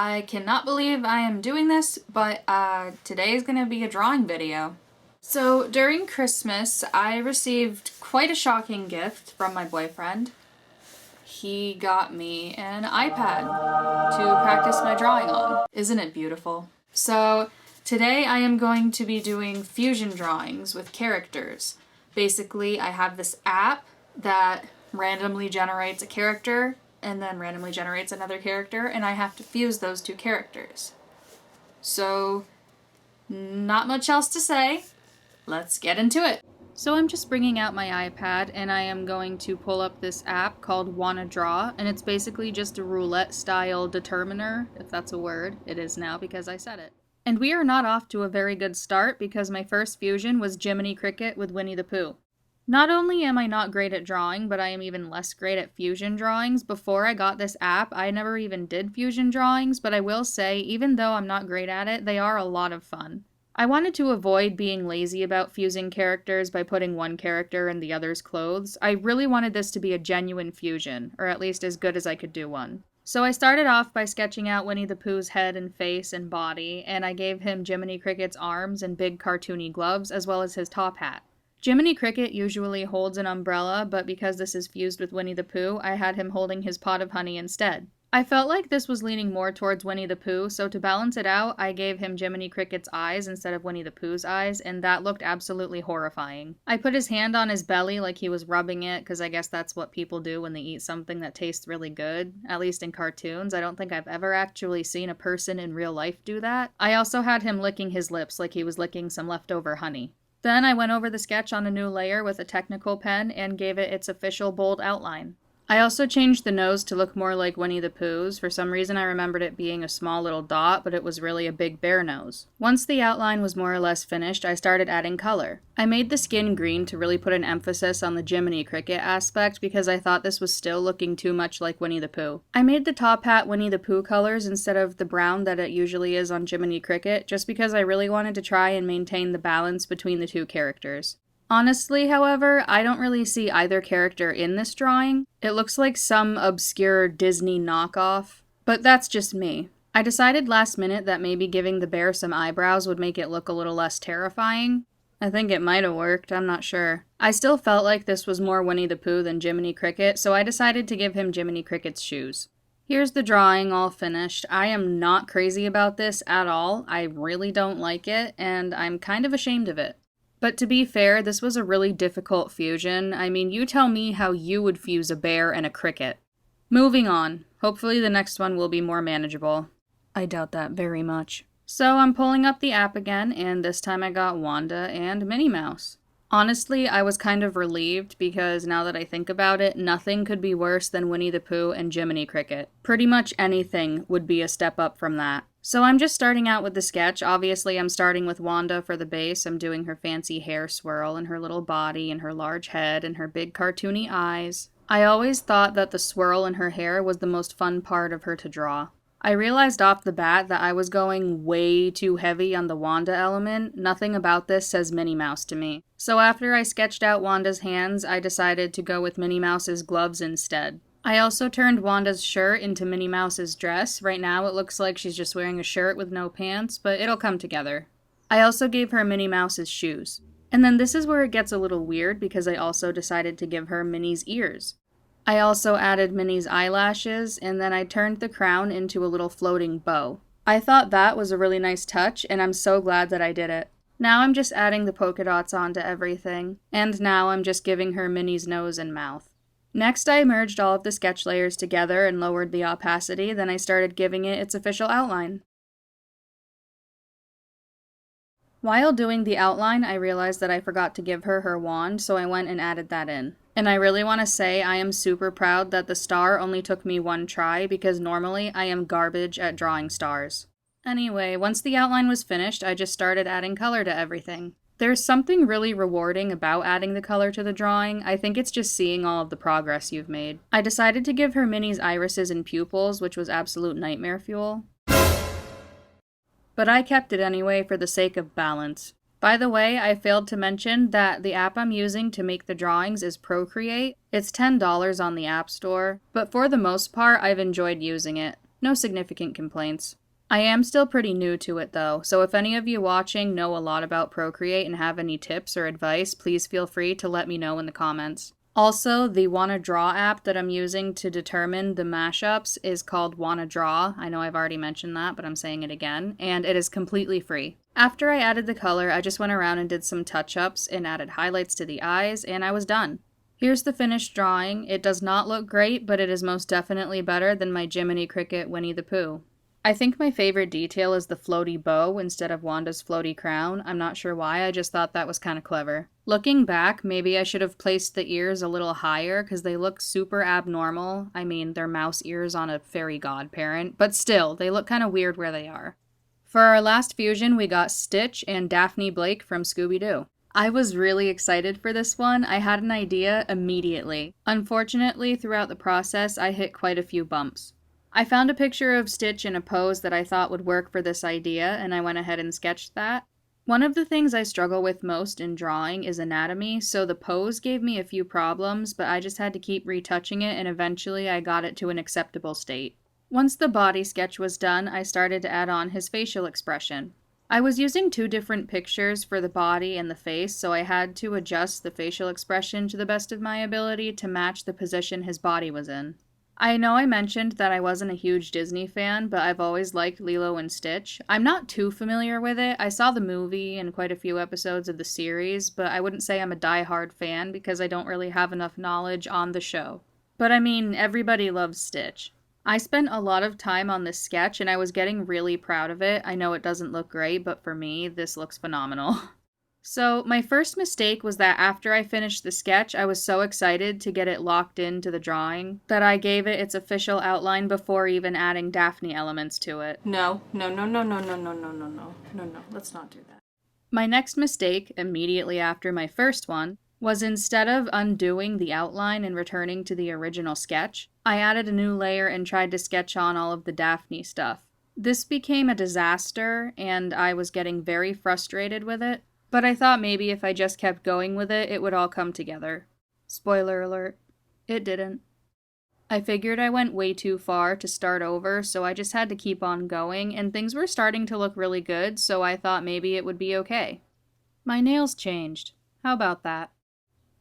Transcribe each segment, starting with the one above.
I cannot believe I am doing this, but today is going to be a drawing video. So during Christmas, I received quite a shocking gift from my boyfriend. He got me an iPad to practice my drawing on. Isn't it beautiful? So today I am going to be doing fusion drawings with characters. Basically, I have this app that randomly generates a character and then randomly generates another character, and I have to fuse those two characters. So, not much else to say. Let's get into it. So I'm just bringing out my iPad, and I am going to pull up this app called Wanna Draw, and it's basically just a roulette-style determiner, if that's a word. It is now because I said it. And we are not off to a very good start because my first fusion was Jiminy Cricket with Winnie the Pooh. Not only am I not great at drawing, but I am even less great at fusion drawings. Before I got this app, I never even did fusion drawings, but I will say, even though I'm not great at it, they are a lot of fun. I wanted to avoid being lazy about fusing characters by putting one character in the other's clothes. I really wanted this to be a genuine fusion, or at least as good as I could do one. So I started off by sketching out Winnie the Pooh's head and face and body, and I gave him Jiminy Cricket's arms and big cartoony gloves, as well as his top hat. Jiminy Cricket usually holds an umbrella, but because this is fused with Winnie the Pooh, I had him holding his pot of honey instead. I felt like this was leaning more towards Winnie the Pooh, so to balance it out, I gave him Jiminy Cricket's eyes instead of Winnie the Pooh's eyes, and that looked absolutely horrifying. I put his hand on his belly like he was rubbing it, because I guess that's what people do when they eat something that tastes really good, at least in cartoons. I don't think I've ever actually seen a person in real life do that. I also had him licking his lips like he was licking some leftover honey. Then I went over the sketch on a new layer with a technical pen and gave it its official bold outline. I also changed the nose to look more like Winnie the Pooh's. For some reason I remembered it being a small little dot, but it was really a big bear nose. Once the outline was more or less finished, I started adding color. I made the skin green to really put an emphasis on the Jiminy Cricket aspect because I thought this was still looking too much like Winnie the Pooh. I made the top hat Winnie the Pooh colors instead of the brown that it usually is on Jiminy Cricket, just because I really wanted to try and maintain the balance between the two characters. Honestly, however, I don't really see either character in this drawing. It looks like some obscure Disney knockoff, but that's just me. I decided last minute that maybe giving the bear some eyebrows would make it look a little less terrifying. I think it might have worked, I'm not sure. I still felt like this was more Winnie the Pooh than Jiminy Cricket, so I decided to give him Jiminy Cricket's shoes. Here's the drawing all finished. I am not crazy about this at all. I really don't like it, and I'm kind of ashamed of it. But to be fair, this was a really difficult fusion. I mean, you tell me how you would fuse a bear and a cricket. Moving on. Hopefully the next one will be more manageable. I doubt that very much. So I'm pulling up the app again, and this time I got Wanda and Minnie Mouse. Honestly, I was kind of relieved because now that I think about it, nothing could be worse than Winnie the Pooh and Jiminy Cricket. Pretty much anything would be a step up from that. So I'm just starting out with the sketch. Obviously, I'm starting with Wanda for the base. I'm doing her fancy hair swirl and her little body and her large head and her big cartoony eyes. I always thought that the swirl in her hair was the most fun part of her to draw. I realized off the bat that I was going way too heavy on the Wanda element. Nothing about this says Minnie Mouse to me. So after I sketched out Wanda's hands, I decided to go with Minnie Mouse's gloves instead. I also turned Wanda's shirt into Minnie Mouse's dress. Right now it looks like she's just wearing a shirt with no pants, but it'll come together. I also gave her Minnie Mouse's shoes. And then this is where it gets a little weird because I also decided to give her Minnie's ears. I also added Minnie's eyelashes, and then I turned the crown into a little floating bow. I thought that was a really nice touch, and I'm so glad that I did it. Now I'm just adding the polka dots onto everything, and now I'm just giving her Minnie's nose and mouth. Next, I merged all of the sketch layers together and lowered the opacity, then I started giving it its official outline. While doing the outline, I realized that I forgot to give her her wand, so I went and added that in. And I really want to say I am super proud that the star only took me one try, because normally I am garbage at drawing stars. Anyway, once the outline was finished, I just started adding color to everything. There's something really rewarding about adding the color to the drawing. I think it's just seeing all of the progress you've made. I decided to give her Minnie's irises and pupils, which was absolute nightmare fuel. But I kept it anyway for the sake of balance. By the way, I failed to mention that the app I'm using to make the drawings is Procreate. It's $10 on the App Store, but for the most part, I've enjoyed using it. No significant complaints. I am still pretty new to it though, so if any of you watching know a lot about Procreate and have any tips or advice, please feel free to let me know in the comments. Also, the Wanna Draw app that I'm using to determine the mashups is called Wanna Draw. I know I've already mentioned that, but I'm saying it again, and it is completely free. After I added the color, I just went around and did some touch-ups and added highlights to the eyes, and I was done. Here's the finished drawing. It does not look great, but it is most definitely better than my Jiminy Cricket Winnie the Pooh. I think my favorite detail is the floaty bow instead of Wanda's floaty crown. I'm not sure why, I just thought that was kind of clever. Looking back, maybe I should have placed the ears a little higher because they look super abnormal. I mean, they're mouse ears on a fairy godparent, but still, they look kind of weird where they are. For our last fusion, we got Stitch and Daphne Blake from Scooby-Doo. I was really excited for this one. I had an idea immediately. Unfortunately, throughout the process, I hit quite a few bumps. I found a picture of Stitch in a pose that I thought would work for this idea, and I went ahead and sketched that. One of the things I struggle with most in drawing is anatomy, so the pose gave me a few problems, but I just had to keep retouching it, and eventually I got it to an acceptable state. Once the body sketch was done, I started to add on his facial expression. I was using 2 different pictures for the body and the face, so I had to adjust the facial expression to the best of my ability to match the position his body was in. I know I mentioned that I wasn't a huge Disney fan, but I've always liked Lilo and Stitch. I'm not too familiar with it. I saw the movie and quite a few episodes of the series, but I wouldn't say I'm a die-hard fan because I don't really have enough knowledge on the show. But I mean, everybody loves Stitch. I spent a lot of time on this sketch and I was getting really proud of it. I know it doesn't look great, but for me, this looks phenomenal. So, my first mistake was that after I finished the sketch, I was so excited to get it locked into the drawing that I gave it its official outline before even adding Daphne elements to it. No, let's not do that. My next mistake, immediately after my first one, was instead of undoing the outline and returning to the original sketch, I added a new layer and tried to sketch on all of the Daphne stuff. This became a disaster, and I was getting very frustrated with it. But I thought maybe if I just kept going with it, it would all come together. Spoiler alert, it didn't. I figured I went way too far to start over, so I just had to keep on going, and things were starting to look really good, so I thought maybe it would be okay. My nails changed. How about that?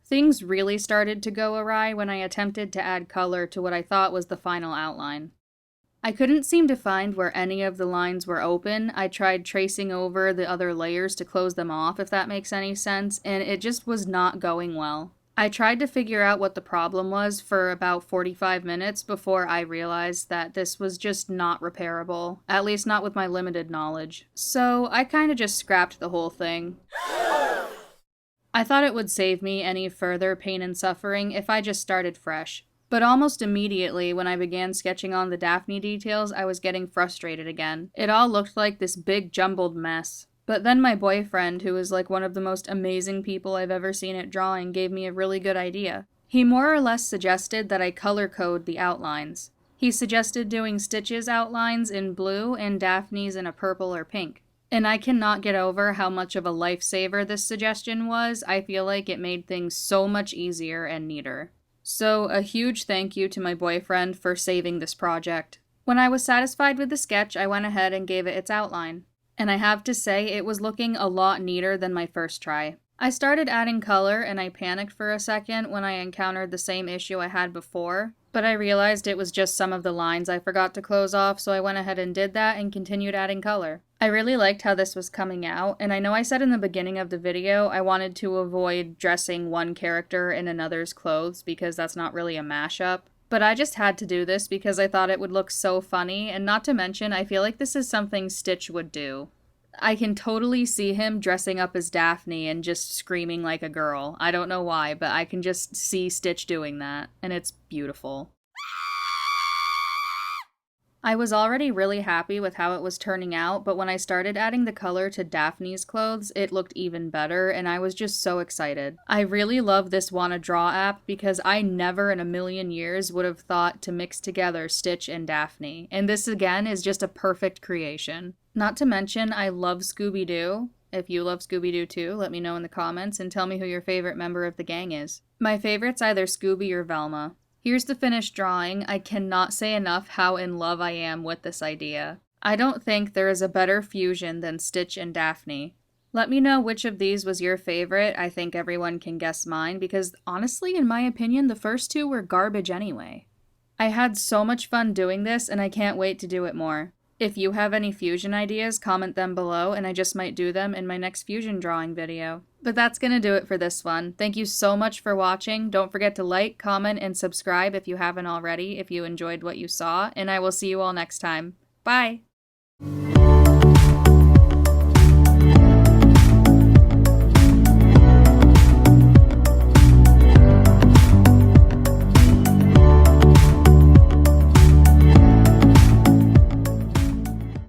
Things really started to go awry when I attempted to add color to what I thought was the final outline. I couldn't seem to find where any of the lines were open. I tried tracing over the other layers to close them off, if that makes any sense, and it just was not going well. I tried to figure out what the problem was for about 45 minutes before I realized that this was just not repairable, at least not with my limited knowledge. So I kinda just scrapped the whole thing. I thought it would save me any further pain and suffering if I just started fresh. But almost immediately, when I began sketching on the Daphne details, I was getting frustrated again. It all looked like this big jumbled mess. But then my boyfriend, who is like one of the most amazing people I've ever seen at drawing, gave me a really good idea. He more or less suggested that I color code the outlines. He suggested doing Stitch's outlines in blue and Daphne's in a purple or pink. And I cannot get over how much of a lifesaver this suggestion was. I feel like it made things so much easier and neater. So, a huge thank you to my boyfriend for saving this project. When I was satisfied with the sketch, I went ahead and gave it its outline. And I have to say, it was looking a lot neater than my first try. I started adding color, and I panicked for a second when I encountered the same issue I had before, but I realized it was just some of the lines I forgot to close off, so I went ahead and did that and continued adding color. I really liked how this was coming out, and I know I said in the beginning of the video I wanted to avoid dressing one character in another's clothes because that's not really a mashup, but I just had to do this because I thought it would look so funny, and not to mention I feel like this is something Stitch would do. I can totally see him dressing up as Daphne and just screaming like a girl. I don't know why, but I can just see Stitch doing that, and it's beautiful. I was already really happy with how it was turning out, but when I started adding the color to Daphne's clothes, it looked even better, and I was just so excited. I really love this Wanna Draw app because I never in a million years would have thought to mix together Stitch and Daphne, and this again is just a perfect creation. Not to mention, I love Scooby-Doo. If you love Scooby-Doo too, let me know in the comments and tell me who your favorite member of the gang is. My favorite's either Scooby or Velma. Here's the finished drawing. I cannot say enough how in love I am with this idea. I don't think there is a better fusion than Stitch and Daphne. Let me know which of these was your favorite. I think everyone can guess mine because honestly, in my opinion, the first two were garbage anyway. I had so much fun doing this and I can't wait to do it more. If you have any fusion ideas, comment them below and I just might do them in my next fusion drawing video. But that's gonna do it for this one. Thank you so much for watching. Don't forget to like, comment, and subscribe if you haven't already, if you enjoyed what you saw, and I will see you all next time. Bye!